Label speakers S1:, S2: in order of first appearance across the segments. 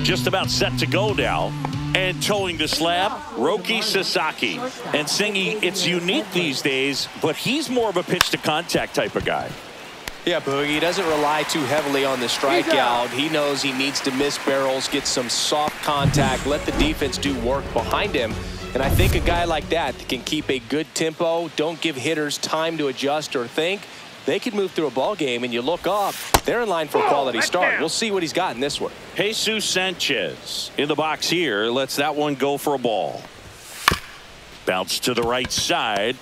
S1: just about set to go now. And towing the slab, Roki Sasaki. And singing, it's unique these days, but he's more of a pitch-to-contact type of guy.
S2: Yeah, Boogie, he doesn't rely too heavily on the strikeout. He knows he needs to miss barrels, get some soft contact, let the defense do work behind him. And I think a guy like that can keep a good tempo, don't give hitters time to adjust or think. They could move through a ball game, and you look up, they're in line for a quality start. We'll see what he's got in this one.
S1: Jesus Sanchez in the box here, lets that one go for a ball. Bounce to the right side.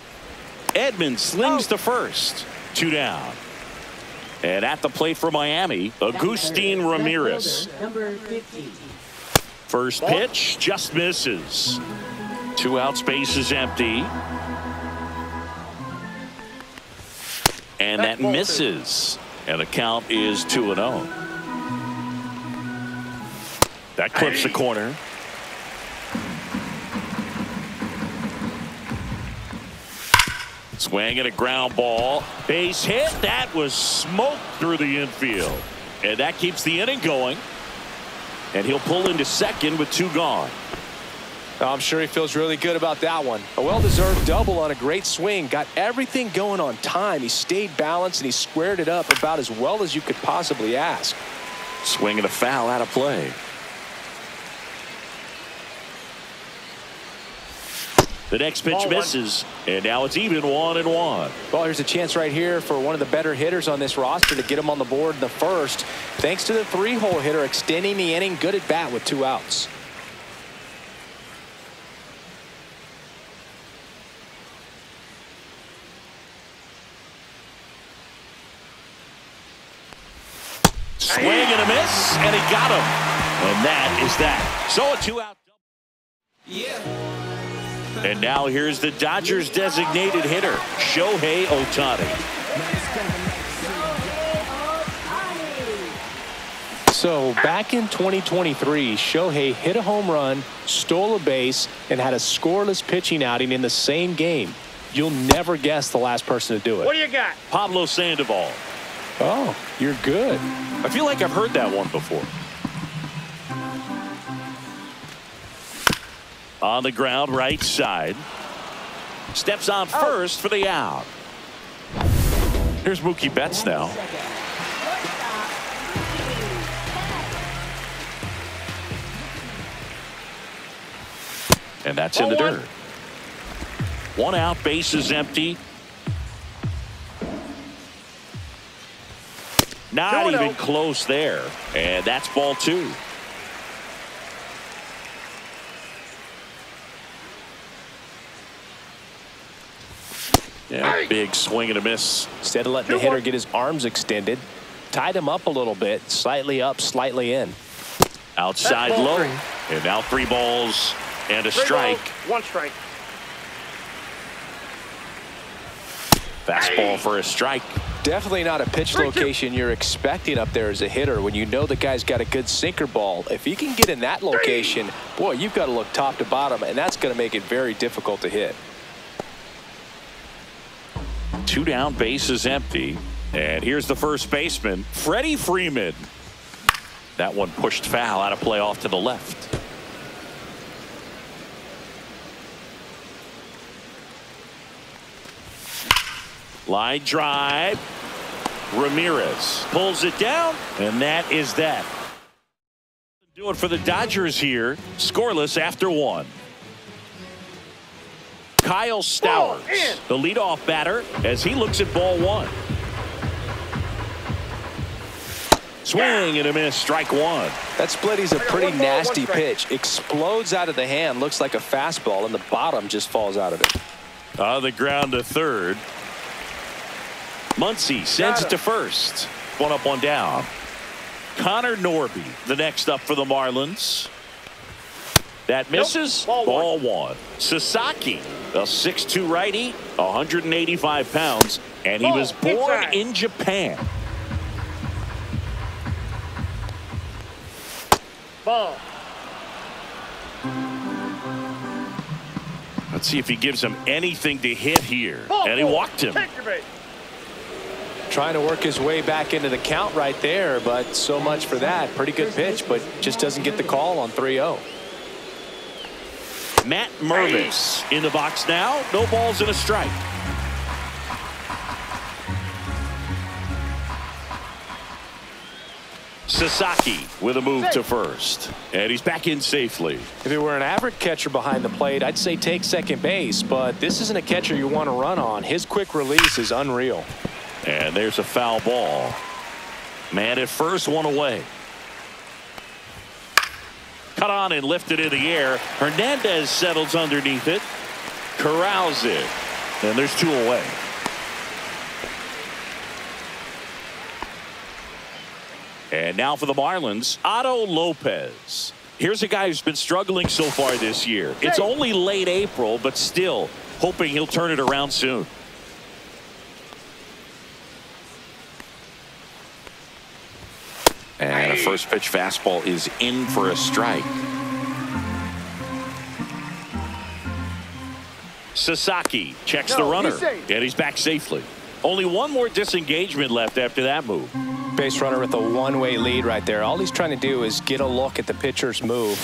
S1: Edmonds slings to first. 2 down. And at the plate for Miami, Agustin Ramirez. First pitch just misses. 2 outs, base is empty. And that misses. And the count is 2-0. That clips the corner. Swing and a ground ball. Base hit. That was smoked through the infield. And that keeps the inning going. And he'll pull into second with 2 gone.
S2: I'm sure he feels really good about that one. A well-deserved double on a great swing. Got everything going on time. He stayed balanced and he squared it up about as well as you could possibly ask.
S1: Swing and a foul out of play. The next pitch misses, and now it's even 1-1.
S2: Well, here's a chance right here for one of the better hitters on this roster to get him on the board in the first. Thanks to the 3-hole hitter extending the inning. Good at bat with 2 outs.
S1: Swing and a miss, and he got him. And that is that. So a 2-out.
S3: Yeah.
S1: And now here's the Dodgers designated hitter, Shohei Ohtani.
S2: So back in 2023, Shohei hit a home run, stole a base, and had a scoreless pitching outing in the same game. You'll never guess the last person to do it.
S4: What do you got?
S1: Pablo Sandoval.
S2: Oh, you're good.
S1: I feel like I've heard that one before. On the ground, right side. Steps on first for the out. Here's Mookie Betts now. And that's in the dirt. 1 out, base is empty. Not even close there. And that's ball 2. Yeah, big swing and a miss.
S2: Instead of letting the hitter get his arms extended, tied him up a little bit, slightly up, slightly in.
S1: Outside low. And now 3 balls and a strike.
S4: 1 strike.
S1: Fastball for a strike.
S2: Definitely not a pitch location you're expecting up there as a hitter when you know the guy's got a good sinker ball. If he can get in that location, boy, you've got to look top to bottom, and that's going to make it very difficult to hit.
S1: 2 down, base is empty. And here's the first baseman, Freddie Freeman. That one pushed foul out of play off to the left. Line drive. Ramirez pulls it down, and that is that. Do it for the Dodgers here. Scoreless after 1. Kyle Stowers, the leadoff batter, as he looks at ball 1. Swing and a miss, strike 1.
S2: That splitty's a pretty nasty pitch. Explodes out of the hand, looks like a fastball, and the bottom just falls out of it.
S1: On the ground to third. Muncy sends it to first. 1 up, 1 down. Connor Norby, the next up for the Marlins. That misses. Ball 1. Sasaki, a 6'2" righty, 185 pounds, and he was born in Japan.
S4: Ball.
S1: Let's see if he gives him anything to hit here. And he walked him.
S2: trying to work his way back into the count right there, but so much for that. Pretty good pitch, but just doesn't get the call on 3-0.
S1: Matt Mervis in the box now. No balls and a strike. Sasaki with a move to first, and he's back in safely.
S2: If it were an average catcher behind the plate, I'd say take second base, but this isn't a catcher you want to run on. His quick release is unreal.
S1: And there's a foul ball. Man at first, one away. Cut on and lifted in the air. Hernandez settles underneath it, corrals it, and there's two away. And now for the Marlins, Otto Lopez. Here's a guy who's been struggling so far this year. It's only late April, but still hoping he'll turn it around soon. And a first pitch fastball is in for a strike. Sasaki checks the runner, and he's back safely. Only one more disengagement left after that move.
S2: Base runner with a one-way lead right there. All he's trying to do is get a look at the pitcher's move.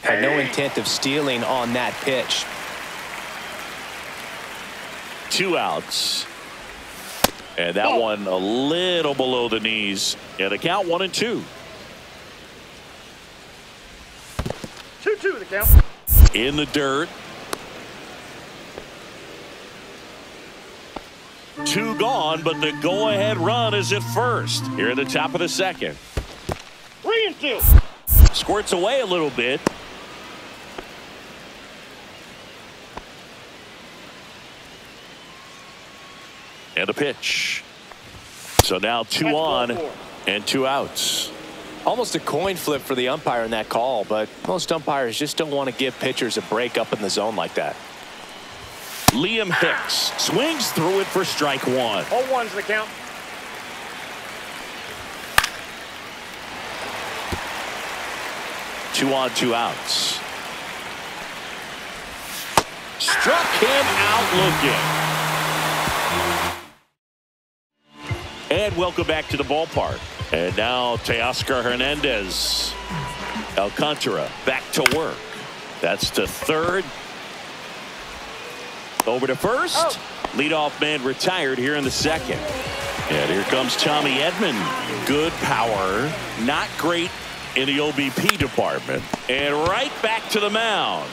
S2: Had no intent of stealing on that pitch.
S1: 2 outs. And that one a little below the knees. And the count 1-2.
S3: 2-2 the count.
S1: In the dirt. 2 gone, but the go-ahead run is at first. Here at the top of the second.
S3: 3-2.
S1: Squirts away a little bit. And a pitch. So now 2 on and 2 outs.
S2: Almost a coin flip for the umpire in that call, but most umpires just don't want to give pitchers a break up in the zone like that.
S1: Liam Hicks swings through it for strike 1.
S3: 0-1's the count.
S1: Two on, 2 outs. Struck him out looking. And welcome back to the ballpark. And now Teoscar Hernandez. Alcantara back to work. That's to third. Over to first. Leadoff man retired here in the second. And here comes Tommy Edman. Good power. Not great in the OBP department. And right back to the mound.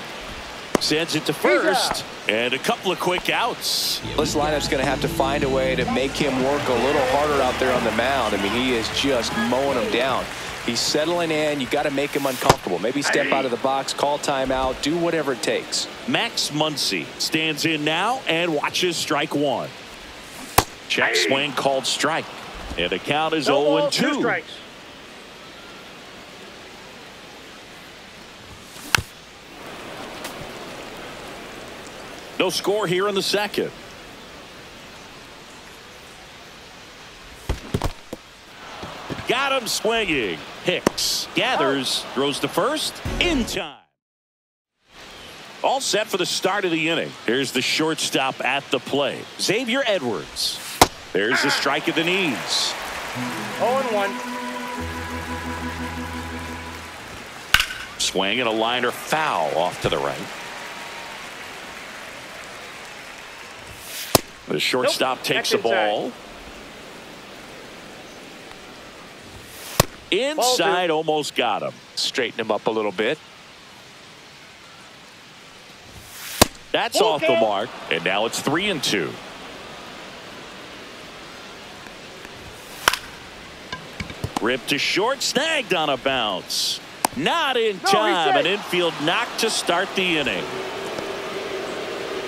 S1: Sends it to first. And a couple of quick outs.
S2: This lineup's going to have to find a way to make him work a little harder out there on the mound. I mean, he is just mowing them down. He's settling in. You got to make him uncomfortable. Maybe step out of the box, call timeout, do whatever it takes.
S1: Max Muncy stands in now and watches strike 1. Check swing called strike. And the count is 0-2.
S3: 2 strikes.
S1: No score here in the second. Got him swinging. Hicks gathers, throws to first in time. All set for the start of the inning. Here's the shortstop at the plate, Xavier Edwards. There's the strike at the knees.
S3: 0-1.
S1: Swing and a liner foul off to the right. The shortstop takes the ball. Inside, almost got him.
S2: Straighten him up a little bit.
S1: That's off the mark. And now it's 3-2. Ripped to short, snagged on a bounce. Not in time. An infield knock to start the inning.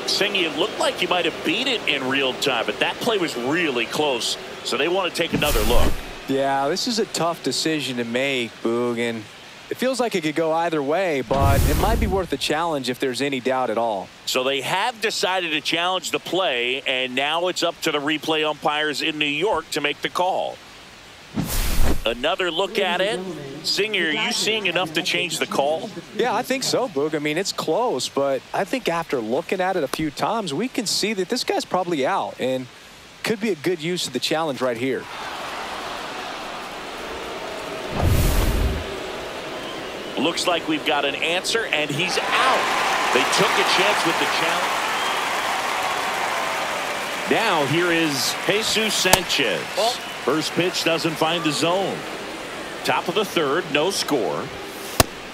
S1: Singy, it looked like he might have beat it in real time, but that play was really close. So they want to take another look.
S2: Yeah, this is a tough decision to make, Boog, and it feels like it could go either way, but it might be worth a challenge if there's any doubt at all.
S1: So they have decided to challenge the play, and now it's up to the replay umpires in New York to make the call. Another look at it. Singer, are you seeing enough to change the call?
S2: Yeah, I think so, Boog. I mean, it's close, but I think after looking at it a few times, we can see that this guy's probably out. And could be a good use of the challenge right here.
S1: Looks like we've got an answer, and he's out. They took a chance with the challenge. Now here is Jesus Sanchez. First pitch doesn't find the zone. Top of the third, no score.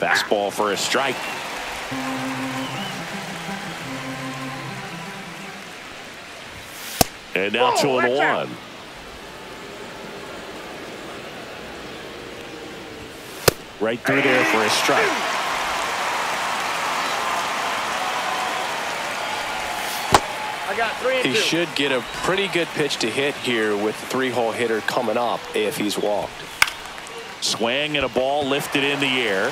S1: Fastball for a strike. And now 2-1. Right through there for a strike.
S3: I got 3 and 2.
S2: He should get a pretty good pitch to hit here with the 3-hole hitter coming up if he's walked.
S1: Swing and a ball lifted in the air.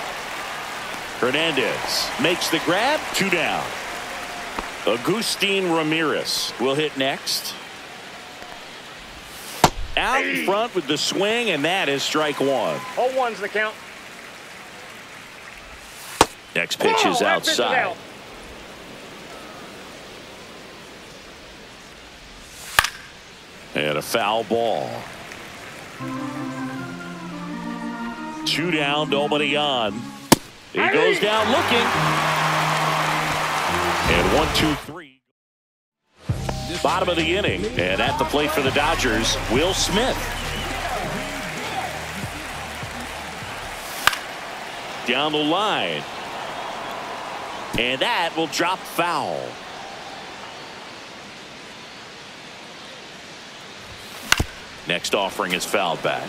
S1: Hernandez makes the grab. 2 down. Agustin Ramirez will hit next. Out in front with the swing, and that is strike 1.
S3: 0-1's the count.
S1: Next pitch is outside. And a foul ball. 2 down, nobody on. He goes down looking. And 1, 2, 3. Bottom of the inning. And at the plate for the Dodgers, Will Smith. Down the line. And that will drop foul. Next offering is fouled back.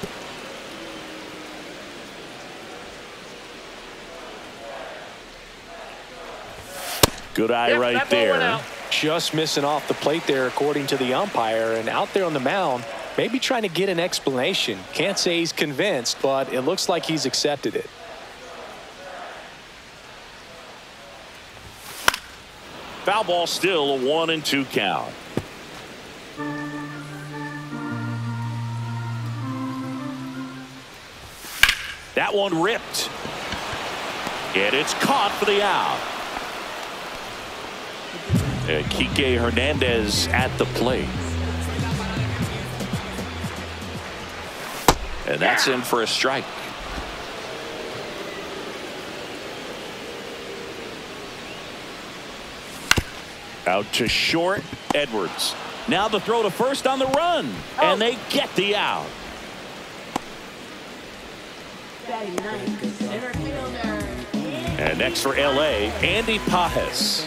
S1: Good eye right there.
S2: Just missing off the plate there according to the umpire, and out there on the mound maybe trying to get an explanation. Can't say he's convinced, but it looks like he's accepted it.
S1: Foul ball, still a 1-2 count. That one ripped. And it's caught for the out. And Kike Hernandez at the plate. And that's in for a strike. Out to short, Edwards. Now the throw to first on the run. And they get the out. And next for LA, Andy Pajes.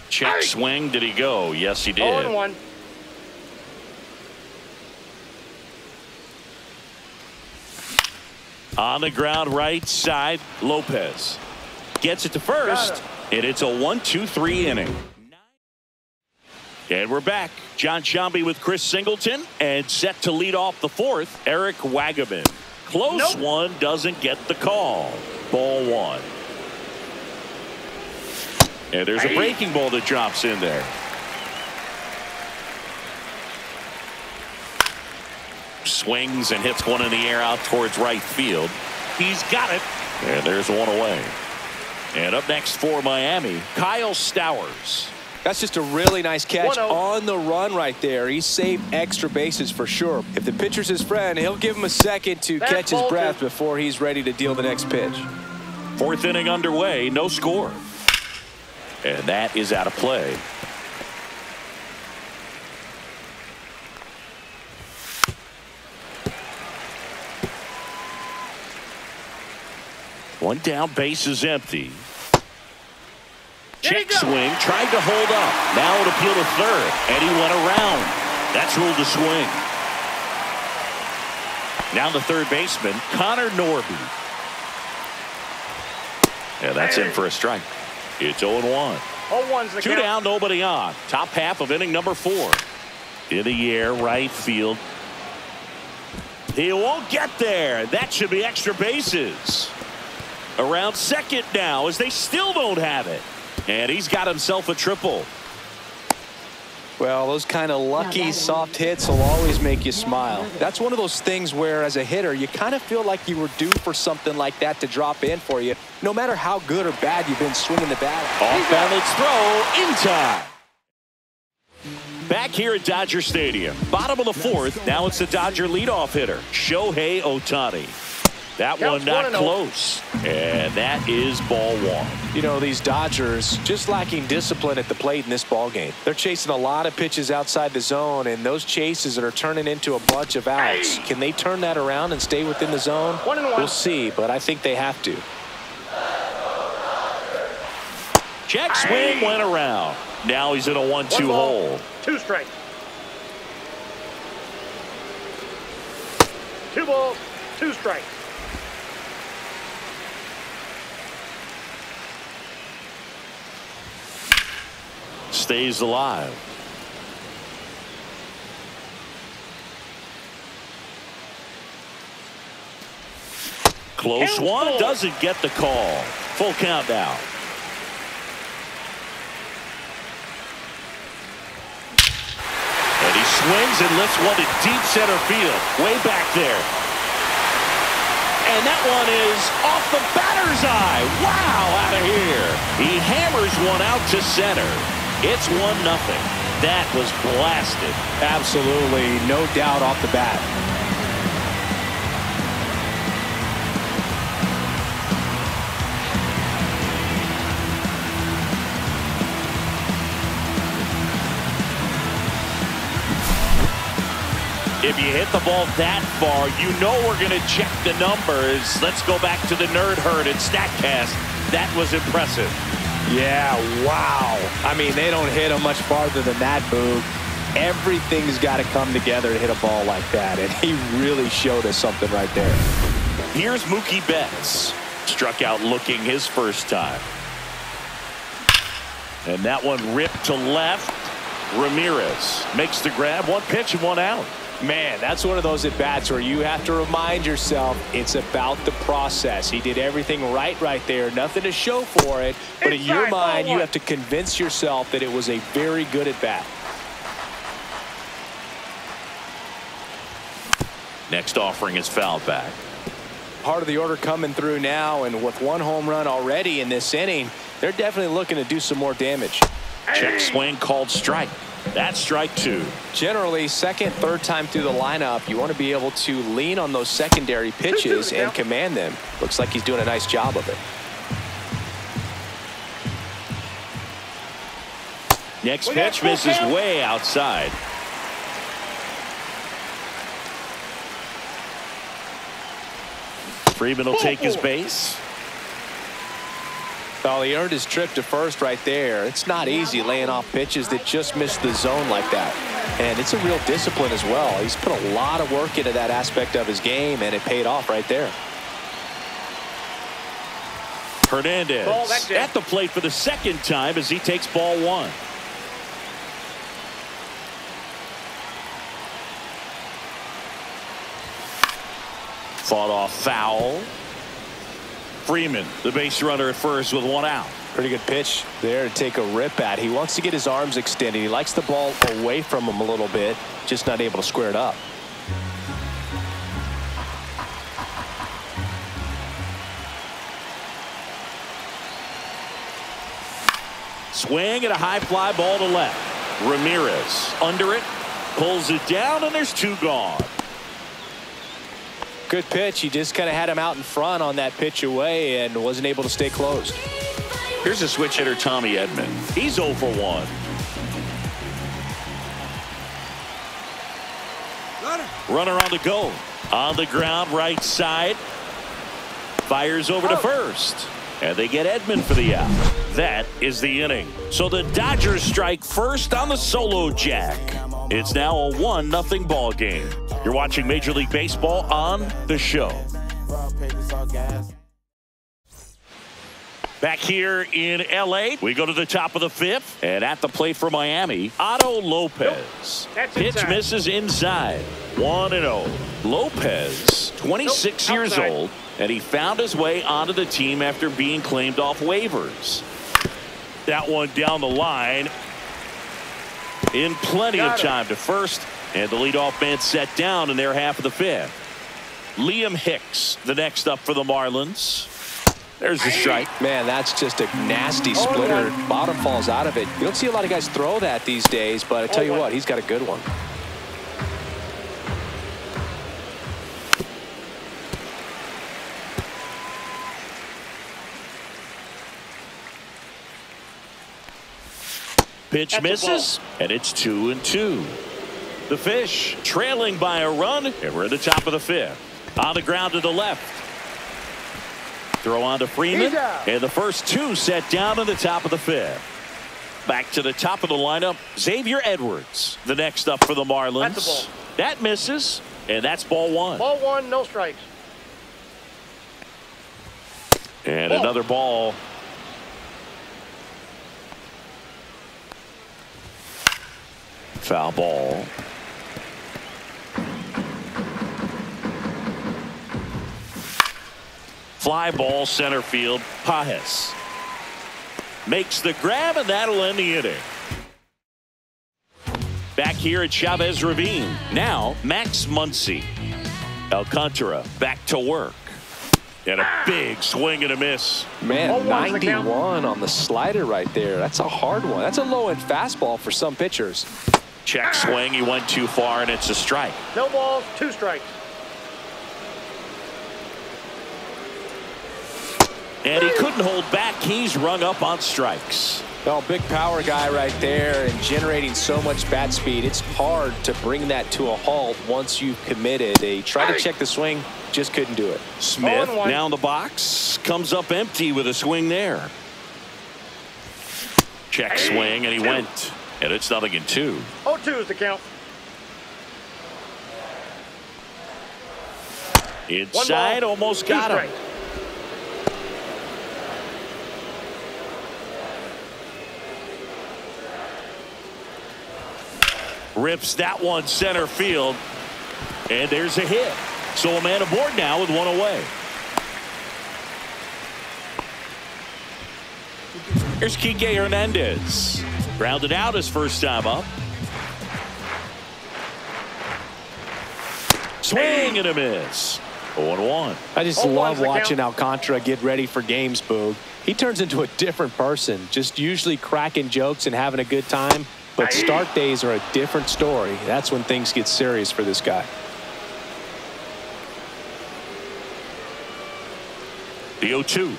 S1: Check swing. Did he go? Yes, he did.
S3: 0-1.
S1: On the ground, right side, Lopez gets it to first, and it's a 1-2-3 inning. And we're back. John Shambi with Chris Singleton, and set to lead off the fourth, Eric Wagaman. Close one, doesn't get the call. Ball 1. And there's a breaking ball that drops in there. Swings and hits one in the air out towards right field. He's got it. And there's one away. And up next for Miami, Kyle Stowers.
S2: That's just a really nice catch on the run right there. He saved extra bases for sure. If the pitcher's his friend, he'll give him a second to catch his breath before he's ready to deal the next pitch.
S1: Fourth inning underway, no score. And that is out of play. One down, base is empty. Check swing, tried to hold up. Now it appeal to third, and he went around. That's ruled a swing. Now the third baseman, Connor Norby. And that's in for a strike. It's 0-1.
S3: 0-1's the
S1: 2
S3: count.
S1: down, nobody on. Top half of inning number 4. In the air, right field. He won't get there. That should be extra bases. Around second now as they still don't have it. And he's got himself a triple.
S2: Well, those kind of lucky soft hits will always make you smile. That's one of those things where, as a hitter, you kind of feel like you were due for something like that to drop in for you, no matter how good or bad you've been swinging the bat.
S1: Off-balance throw in time. Back here at Dodger Stadium, bottom of the fourth. Now it's the Dodger leadoff hitter, Shohei Ohtani. That one not close, and that is ball one.
S2: You know, these Dodgers just lacking discipline at the plate in this ball game. They're chasing a lot of pitches outside the zone, and those chases are turning into a bunch of outs. Can they turn that around and stay within the zone? We'll see, but I think they have to.
S1: Check swing went around. Now he's in a 1-2 hole.
S3: 2 strikes. 2 balls, 2 strikes.
S1: Stays alive. Close one, doesn't get the call. Full count now. And he swings and lifts one to deep center field, way back there. And that one is off the batter's eye. Wow, out of here. He hammers one out to center. It's 1-0. That was blasted.
S2: Absolutely, no doubt off the bat.
S1: If you hit the ball that far, you know we're going to check the numbers. Let's go back to the Nerd Herd and StatCast. That was impressive.
S2: Yeah, wow. I mean, they don't hit him much farther than that, Boog. Everything's got to come together to hit a ball like that, and he really showed us something right there.
S1: Here's Mookie Betts. Struck out looking his first time. And that one ripped to left. Ramirez makes the grab. 1 pitch and 1 out.
S2: Man, that's one of those at-bats where you have to remind yourself it's about the process. He did everything right there. Nothing to show for it. But in your mind, you have to convince yourself that it was a very good at-bat.
S1: Next offering is fouled back.
S2: Part of the order coming through now, and with 1 home run already in this inning, they're definitely looking to do some more damage.
S1: Check swing called strike. That's strike 2.
S2: Generally, second, third time through the lineup, you want to be able to lean on those secondary pitches and command them. Looks like he's doing a nice job of it.
S1: Next pitch misses way outside. Freeman will take his base.
S2: Oh, he earned his trip to first right there. It's not easy laying off pitches that just miss the zone like that. And it's a real discipline as well. He's put a lot of work into that aspect of his game, and it paid off right there.
S1: Hernandez at the plate for the second time as he takes ball 1. Fought off foul. Freeman, the base runner at first with 1 out.
S2: Pretty good pitch there to take a rip at. He wants to get his arms extended. He likes the ball away from him a little bit, just not able to square it up.
S1: Swing and a high fly ball to left. Ramirez under it, pulls it down, and there's 2 gone.
S2: Good pitch. He just kind of had him out in front on that pitch away and wasn't able to stay closed.
S1: Here's a switch hitter, Tommy Edman. He's 0 for 1. Runner on the go. On the ground, right side. Fires over to first. And they get Edman for the out. That is the inning. So the Dodgers strike first on the solo jack. It's now a 1-0 ball game. You're watching Major League Baseball on The Show. Back here in L.A., we go to the top of the 5th. And at the plate for Miami, Otto Lopez. Pitch misses inside. 1-0. Lopez, 26 years old, and he found his way onto the team after being claimed off waivers. That one down the line in plenty of time to first, and the leadoff man set down in their half of the fifth. Liam Hicks, the next up for the Marlins. There's the strike.
S2: Man, that's just a nasty splitter. Bottom falls out of it. You don't see a lot of guys throw that these days, but I tell you what, he's got a good one.
S1: Pitch misses, and it's 2-2. The Fish trailing by a run, and we're at the top of the fifth. On the ground to the left. Throw on to Freeman, and the first two set down in the top of the fifth. Back to the top of the lineup, Xavier Edwards, the next up for the Marlins.
S3: That's a ball.
S1: That misses, and that's ball one.
S3: Ball one, no strikes.
S1: And another ball. Foul ball. Fly ball center field. Pajes makes the grab, and that'll end the inning. Back here at Chavez Ravine. Now Max Muncy. Alcantara back to work. And a big swing and a miss.
S2: Man, 91 on the slider right there. That's a hard one. That's a low-end fastball for some pitchers.
S1: Check swing. He went too far, and it's a strike.
S3: No balls, 2 strikes.
S1: And he couldn't hold back. He's rung up on strikes.
S2: Well, big power guy right there and generating so much bat speed. It's hard to bring that to a halt once you've committed. They tried to check the swing, just couldn't do it.
S1: Smith now in the box, comes up empty with a swing there. Check swing, and he went. And it's 0-2.
S3: 0-2 is the count.
S1: Inside, almost got him. Rips that one center field, and there's a hit. So a man aboard now with one away. Here's Kike Hernandez. Grounded out his first time up. Swing and a miss. 0-1.
S2: I just love watching Alcantara get ready for games, Boog. He turns into a different person, just usually cracking jokes and having a good time. But start days are a different story. That's when things get serious for this guy.
S1: The 0-2.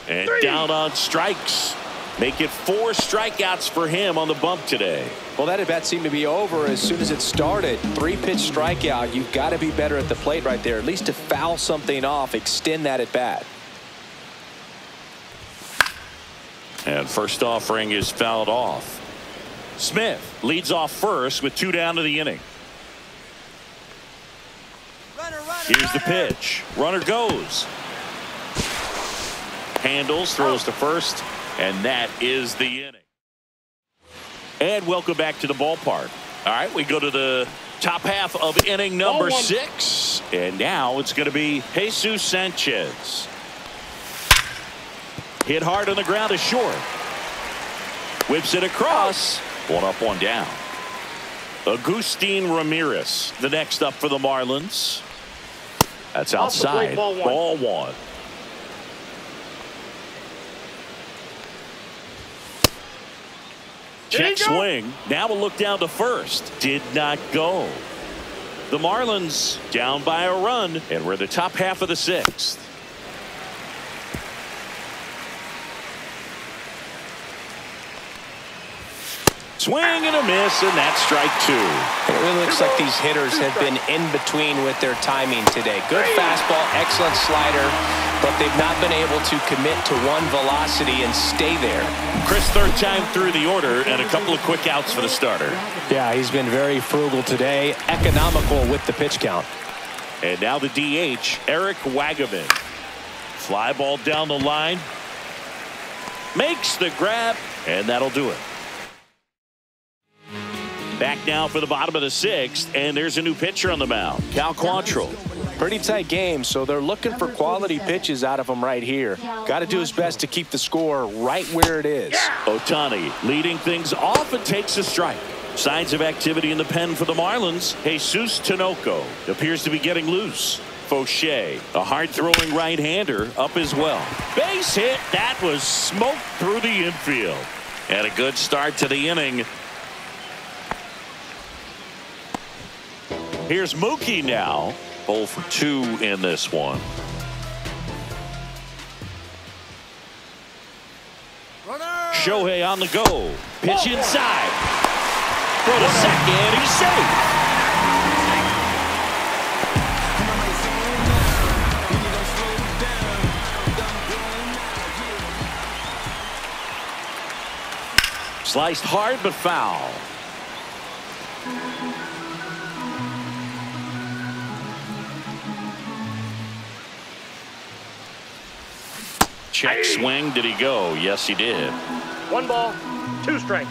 S1: And down on strikes. Make it 4 strikeouts for him on the bump today.
S2: Well, that at bat seemed to be over as soon as it started. 3-pitch strikeout. You've got to be better at the plate right there, at least to foul something off, extend that at bat.
S1: And first offering is fouled off. Smith leads off first with 2 down to the inning. Here's the pitch. Runner goes. Handles, throws to first, and that is the inning. And welcome back to the ballpark. All right, we go to the top half of inning number 6. And now it's going to be Jesus Sanchez. Hit hard on the ground is short. Whips it across. 1 up, 1 down. Agustin Ramirez, the next up for the Marlins. That's outside. Ball one. Check swing. Now we'll look down to first. Did not go. The Marlins down by a run, and we're the top half of the 6th. Swing and a miss, and that's strike 2.
S2: It really looks like these hitters have been in between with their timing today. Good fastball, excellent slider, but they've not been able to commit to one velocity and stay there.
S1: Chris, third time through the order, and a couple of quick outs for the starter.
S2: Yeah, he's been very frugal today, economical with the pitch count.
S1: And now the DH, Eric Wagaman. Fly ball down the line. Makes the grab, and that'll do it. Back now for the bottom of the 6th, and there's a new pitcher on the mound, Cal Quantrill.
S2: Pretty tight game, so they're looking for quality pitches out of him right here. Got to do his best to keep the score right where it is.
S1: Ohtani leading things off and takes a strike. Signs of activity in the pen for the Marlins. Jesus Tinoco appears to be getting loose. Fauché, a hard-throwing right-hander, up as well. Base hit. That was smoked through the infield. And a good start to the inning. Here's Mookie now. 0 for 2 in this one. Shohei on the go. Pitch inside. Throw to second. He's safe. Sliced hard but foul. Check swing. Did he go? Yes, he did.
S3: 1 ball, 2 strikes.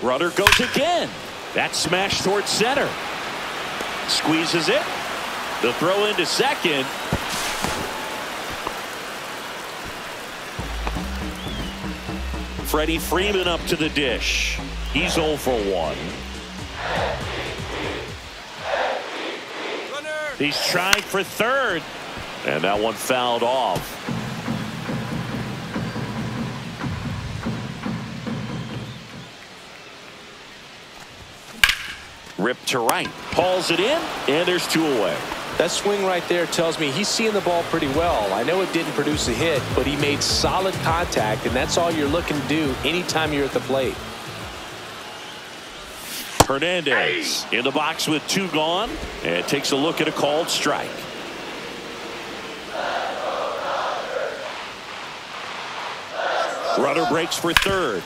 S1: Rudder goes again. That smash towards center. Squeezes it. The throw into second. Freddie Freeman up to the dish. He's 0 for 1. He's trying for third. And that one fouled off. Ripped to right. Hauls it in. And there's 2 away.
S2: That swing right there tells me he's seeing the ball pretty well. I know it didn't produce a hit, but he made solid contact, and that's all you're looking to do anytime you're at the plate.
S1: Hernandez in the box with 2 gone, and takes a look at a called strike. Rudder breaks for third.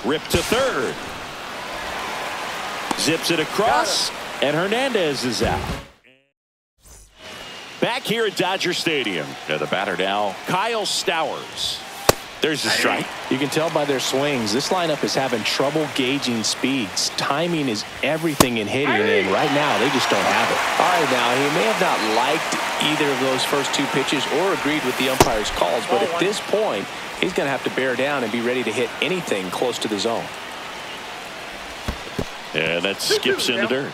S1: Rip to third. Zips it across, and Hernandez is out. Back here at Dodger Stadium. The batter now, Kyle Stowers. There's the strike.
S2: You can tell by their swings, this lineup is having trouble gauging speeds. Timing is everything in hitting, and right now they just don't have it. All right, now he may have not liked either of those first 2 pitches or agreed with the umpire's calls, but at this point, he's going to have to bear down and be ready to hit anything close to the zone.
S1: And that skips into dirt.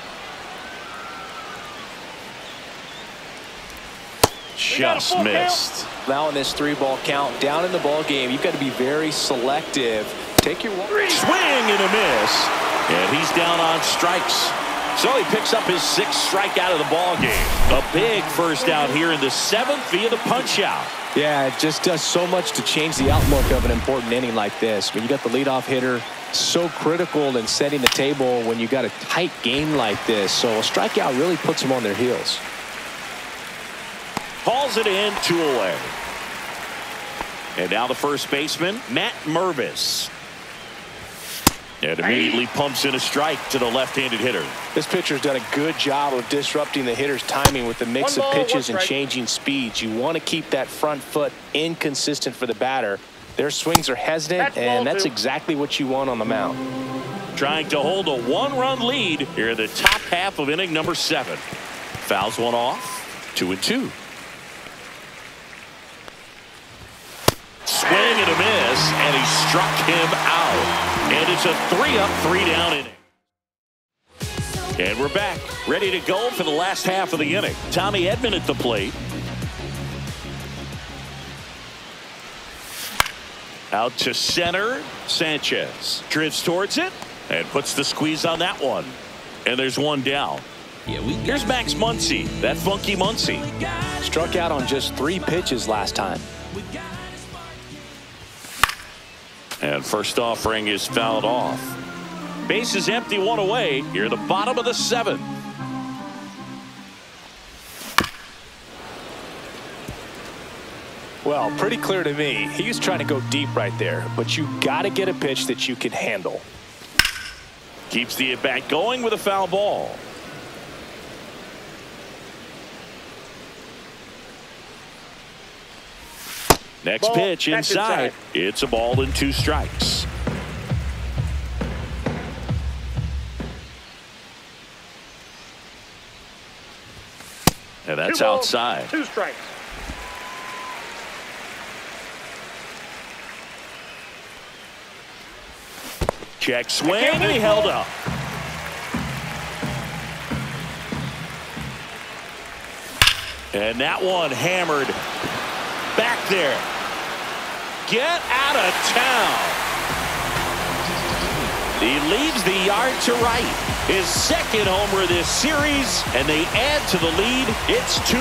S1: Just missed.
S2: Now in this 3-ball count, down in the ball game, you've got to be very selective. Take your
S1: swing and a miss, and he's down on strikes. So he picks up his 6th strikeout of the ball game. A big first out here in the 7th via the punch out.
S2: Yeah, it just does so much to change the outlook of an important inning like this. When you got the leadoff hitter, so critical in setting the table when you got a tight game like this. So a strikeout really puts them on their heels.
S1: Hauls it in, 2 away. And now the first baseman, Matt Mervis. And immediately pumps in a strike to the left-handed hitter.
S2: This pitcher's done a good job of disrupting the hitter's timing with the mix of pitches and changing speeds. You want to keep that front foot inconsistent for the batter. Their swings are hesitant, and that's exactly what you want on the mound.
S1: Trying to hold a 1-run lead here in the top half of inning number 7. Fouls one off. 2-2. Swing and a miss, and he struck him out. And it's a 3-up, 3-down inning. And we're back, ready to go for the last half of the inning. Tommy Edman at the plate. Out to center. Sanchez drifts towards it and puts the squeeze on that one. And there's 1 down. Here's Max Muncy, that funky Muncy.
S2: Struck out on just 3 pitches last time.
S1: And first offering is fouled off. Base is empty, 1 away. Here the bottom of the 7th.
S2: Well, pretty clear to me. He was trying to go deep right there, but you got to get a pitch that you can handle.
S1: Keeps the at-bat going with a foul ball. Next pitch inside. It's a ball and 2 strikes. That's
S3: 2 balls,
S1: outside.
S3: 2 strikes.
S1: Check swing, and he held up. And that one hammered back there. Get out of town. He leads the yard to right. His second homer this series, and they add to the lead. It's 2-0.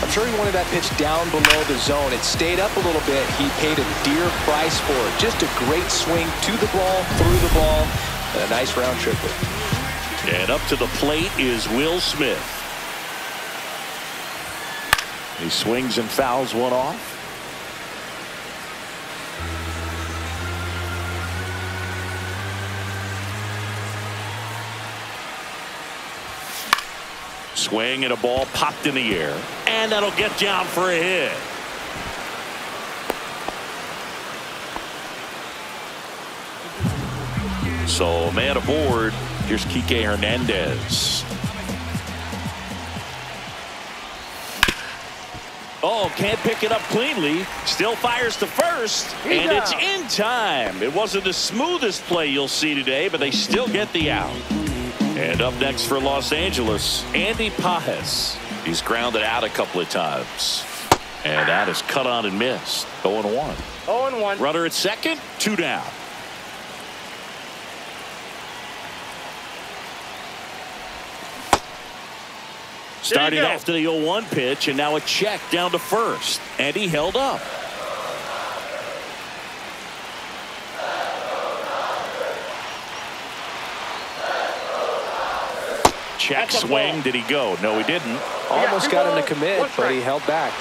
S2: I'm sure he wanted that pitch down below the zone. It stayed up a little bit. He paid a dear price for it. Just a great swing to the ball, through the ball, and a nice round trip.
S1: And up to the plate is Will Smith. He swings and fouls one off. Swing and a ball popped in the air. And that'll get down for a hit. So man aboard. Here's Kike Hernandez. Oh, can't pick it up cleanly. Still fires to first. And it's in time. It wasn't the smoothest play you'll see today, but they still get the out. And up next for Los Angeles, Andy Pages. He's grounded out a couple of times. And that is cut on and missed. 0-1.
S3: 0-1.
S1: Runner at second, 2 down. Starting after the 0-1 pitch, and now a check down to first. And he held up. Check swing. Did he go? No, he didn't.
S2: Almost got him to commit, but he held back.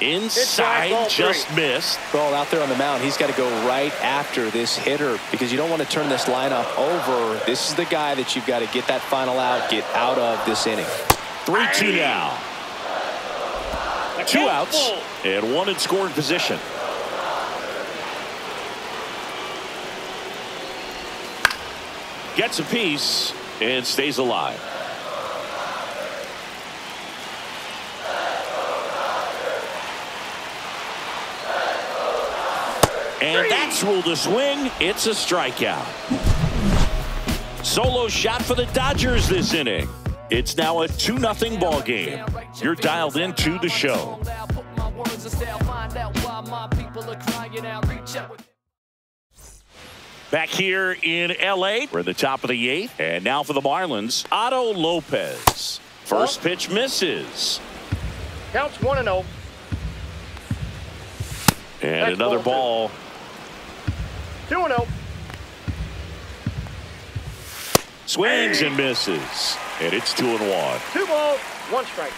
S1: Inside, just missed.
S2: Well, out there on the mound, he's got to go right after this hitter because you don't want to turn this lineup over. This is the guy that you've got to get that final out, get out of this inning.
S1: 3-2 now. 2 outs and 1 in scoring position. Gets a piece and stays alive. And that's ruled a swing. It's a strikeout. Solo shot for the Dodgers this inning. It's now a 2-0 ball game. You're dialed into the show. Back here in L.A. We're at the top of the 8th. And now for the Marlins, Otto Lopez. First pitch misses.
S3: Counts 1-0.
S1: And another ball.
S3: 2-0.
S1: Swings and misses. And it's 2-1.
S3: 2 balls, 1 strike.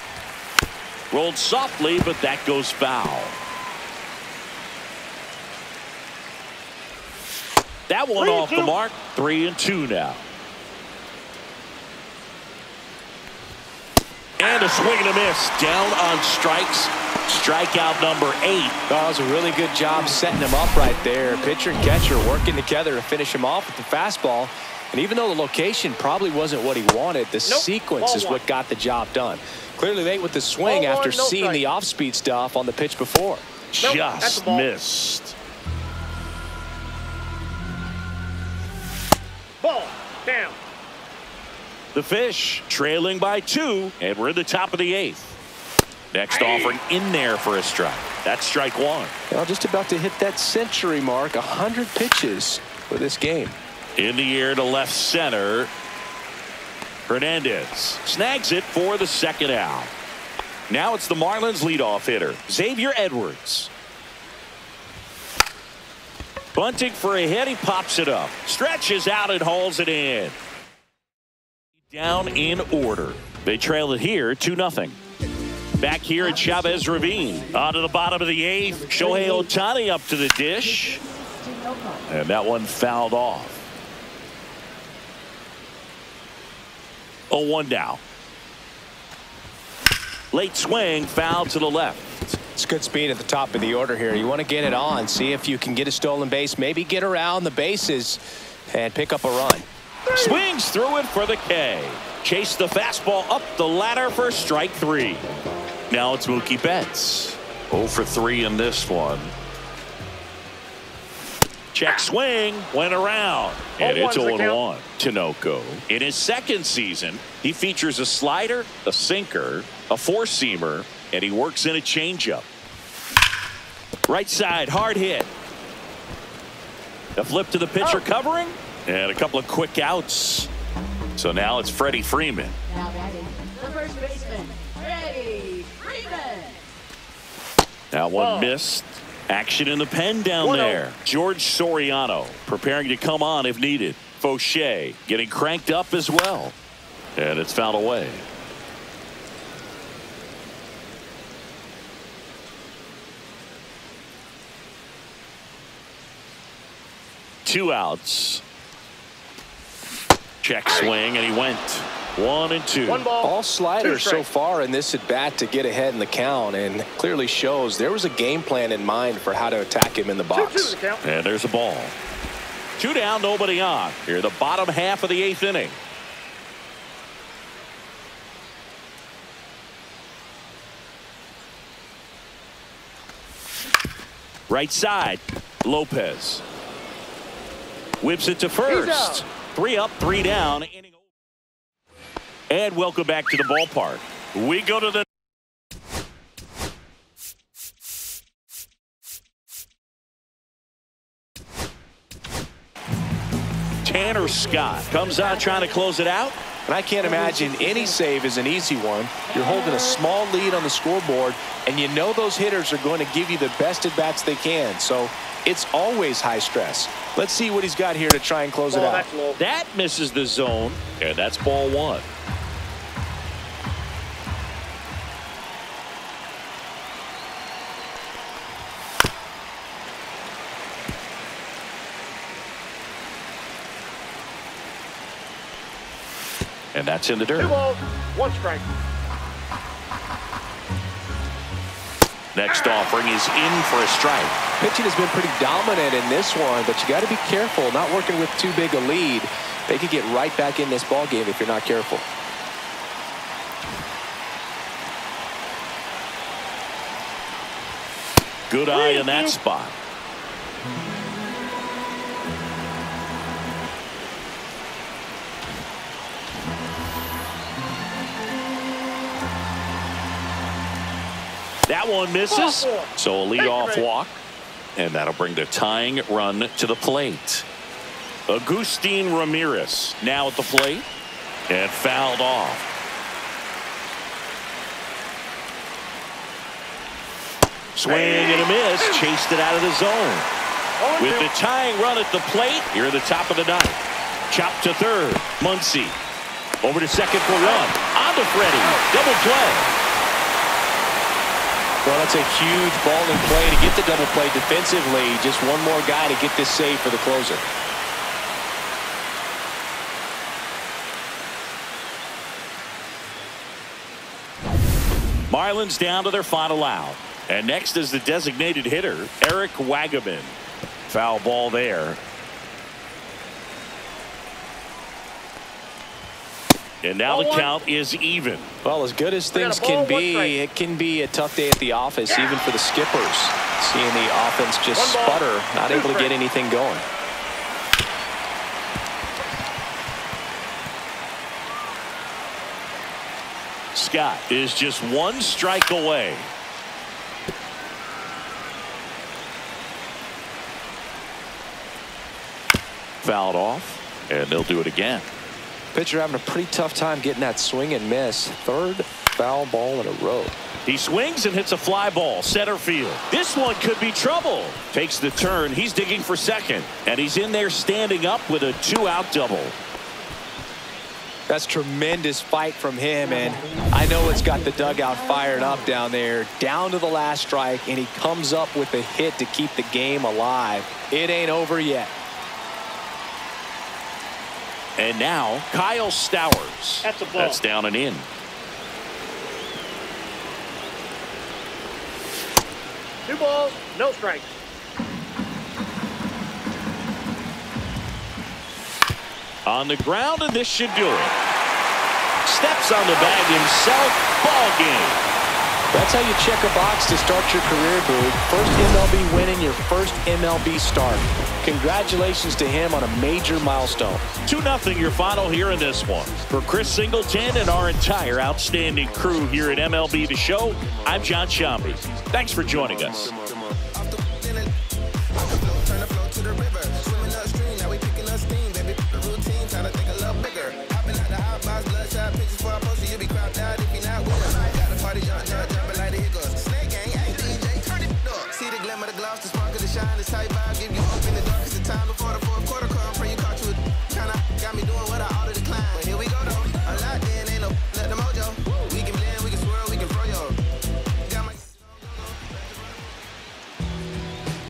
S1: Rolled softly, but that goes foul. That one off the mark. 3-2 now. And a swing and a miss. Down on strikes. Strikeout number 8.
S2: Oh, that was a really good job setting him up right there. Pitcher and catcher working together to finish him off with the fastball. And even though the location probably wasn't what he wanted, the sequence is what got the job done. Clearly late with the swing after seeing the off-speed stuff on the pitch before.
S1: Just missed.
S3: Ball down.
S1: The Fish trailing by 2, and we're in the top of the 8th. Next offering in there for a strike. That's strike 1.
S2: Well, just about to hit that century mark. 100 pitches for this game.
S1: In the air to left center. Hernandez snags it for the second out. Now it's the Marlins leadoff hitter, Xavier Edwards. Bunting for a hit. He pops it up. Stretches out and hauls it in. Down in order. They trail it here 2-0. Back here at Chavez Ravine. On to the bottom of the 8th. Shohei Ohtani up to the dish. And that one fouled off. 0-1 now. Late swing, foul to the left.
S2: It's good speed at the top of the order here. You want to get it on, see if you can get a stolen base, maybe get around the bases and pick up a run.
S1: Swings through it for the K. Chase the fastball up the ladder for strike 3. Now it's Mookie Betts. 0 for 3 in this one. Check swing, went around, and it's 0-1. Tinoco. In his second season, he features a slider, a sinker, a four-seamer, and he works in a changeup. Right side, hard hit. A flip to the pitcher covering, and a couple of quick outs. So now it's Freddie Freeman.
S4: Now batting, the first baseman, Freddie Freeman.
S1: That one missed. Action in the pen down there. George Soriano preparing to come on if needed. Fauché getting cranked up as well. And it's fouled away. Two outs. Check swing, and he went 1-2.
S3: One ball.
S2: All sliders so far in this at bat to get ahead in the count, and clearly shows there was a game plan in mind for how to attack him in the box.
S1: And there's a ball. 2 down, nobody on. Here, the bottom half of the 8th inning. Right side, Lopez whips it to first. 3 up, 3 down. And welcome back to the ballpark. We go to the Tanner Scott comes out trying to close it out.
S2: And I can't imagine any save is an easy one. You're holding a small lead on the scoreboard, and you know those hitters are going to give you the best at bats they can. So it's always high stress. Let's see what he's got here to try and close it out.
S1: That misses the zone, and that's ball 1. And that's in the dirt.
S3: 2 balls, 1 strike.
S1: Next offering is in for a strike.
S2: Pitching has been pretty dominant in this one, but you got to be careful not working with too big a lead. They could get right back in this ball game if you're not careful.
S1: Good eye in that spot. That one misses. So a leadoff walk. And that'll bring the tying run to the plate. Agustin Ramirez now at the plate. And fouled off. Swing and a miss. Chased it out of the zone. With the tying run at the plate, here at the top of the 9th. Chop to third. Muncy. Over to second for 1. On to Freddie. Double play.
S2: Well, that's a huge ball in play to get the double play defensively. Just one more guy to get this save for the closer.
S1: Marlins down to their final out. And next is the designated hitter, Eric Wagaman. Foul ball there. And now the count is even.
S2: Well, as good as things can be, it can be a tough day at the office, even for the skippers. Seeing the offense just sputter, not able to get anything going.
S1: Scott is just 1 strike away. Fouled off, and they'll do it again.
S2: Pitcher having a pretty tough time getting that swing and miss. 3rd foul ball in a row.
S1: He swings and hits a fly ball center field. This one could be trouble. Takes the turn. He's digging for second, and he's in there standing up with a 2-out double.
S2: That's tremendous fight from him, and I know it's got the dugout fired up down there. Down to the last strike, and he comes up with a hit to keep the game alive. It ain't over yet.
S1: And now Kyle Stowers.
S3: That's a ball.
S1: That's down and in.
S3: Two balls, no strikes.
S1: On the ground, and this should do it. Steps on the bag himself. Ball game.
S2: That's how you check a box to start your career, Boog. First MLB win in your first MLB start. Congratulations to him on a major milestone.
S1: 2-0 your final here in this one. For Chris Singleton and our entire outstanding crew here at MLB The Show, I'm John Shambi. Thanks for joining us.